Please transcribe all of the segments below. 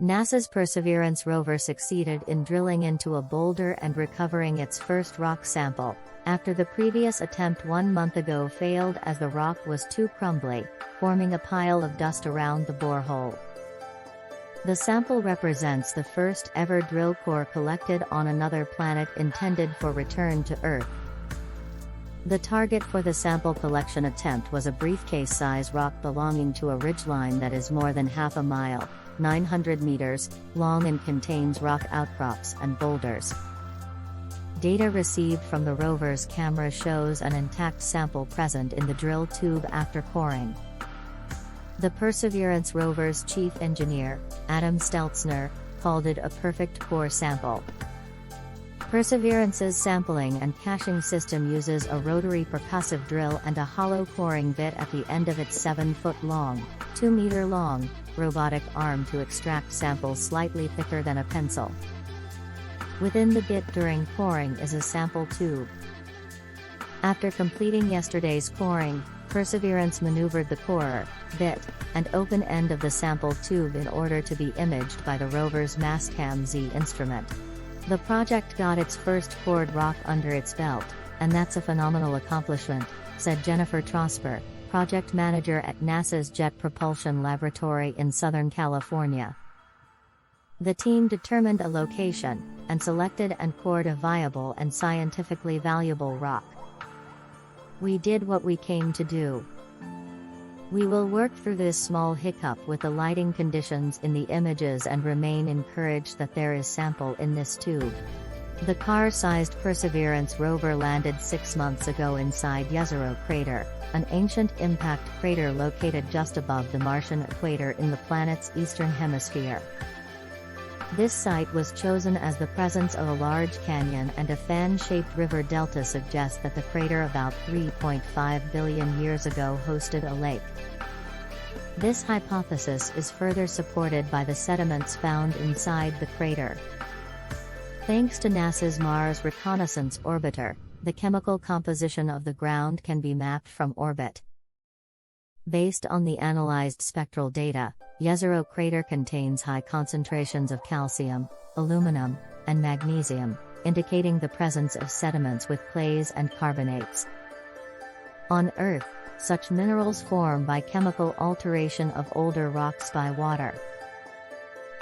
NASA's Perseverance rover succeeded in drilling into a boulder and recovering its first rock sample, after the previous attempt 1 month ago failed as the rock was too crumbly, forming a pile of dust around the borehole. The sample represents the first ever drill core collected on another planet intended for return to Earth. The target for the sample collection attempt was a briefcase-size rock belonging to a ridgeline that is more than half a mile, 900 meters, long and contains rock outcrops and boulders. Data received from the rover's camera shows an intact sample present in the drill tube after coring. The Perseverance rover's chief engineer, Adam Steltzner, called it a perfect core sample. Perseverance's sampling and caching system uses a rotary-percussive drill and a hollow coring bit at the end of its 7-foot-long, 2-meter-long, robotic arm to extract samples slightly thicker than a pencil. Within the bit during coring is a sample tube. After completing yesterday's coring, Perseverance maneuvered the corer, bit, and open end of the sample tube in order to be imaged by the rover's Mastcam-Z instrument. The project got its first cored rock under its belt, and that's a phenomenal accomplishment, said Jennifer Trosper, project manager at NASA's Jet Propulsion Laboratory in Southern California. The team determined a location, and selected and cored a viable and scientifically valuable rock. We did what we came to do. We will work through this small hiccup with the lighting conditions in the images and remain encouraged that there is sample in this tube. The car-sized Perseverance rover landed 6 months ago inside Jezero Crater, an ancient impact crater located just above the Martian equator in the planet's eastern hemisphere. This site was chosen as the presence of a large canyon and a fan-shaped river delta suggests that the crater about 3.5 billion years ago hosted a lake. This hypothesis is further supported by the sediments found inside the crater. Thanks to NASA's Mars Reconnaissance orbiter, the chemical composition of the ground can be mapped from orbit. Based on the analyzed spectral data, Jezero Crater contains high concentrations of calcium, aluminum, and magnesium, indicating the presence of sediments with clays and carbonates. On Earth, such minerals form by chemical alteration of older rocks by water.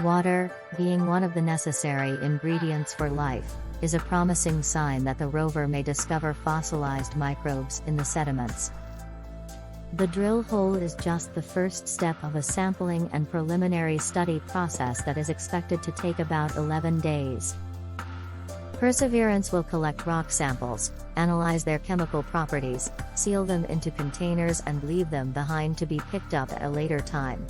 Water, being one of the necessary ingredients for life, is a promising sign that the rover may discover fossilized microbes in the sediments. The drill hole is just the first step of a sampling and preliminary study process that is expected to take about 11 days. Perseverance will collect rock samples, analyze their chemical properties, seal them into containers and leave them behind to be picked up at a later time.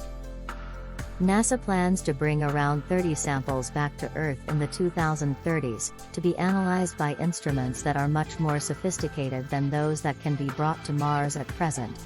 NASA plans to bring around 30 samples back to Earth in the 2030s, to be analyzed by instruments that are much more sophisticated than those that can be brought to Mars at present.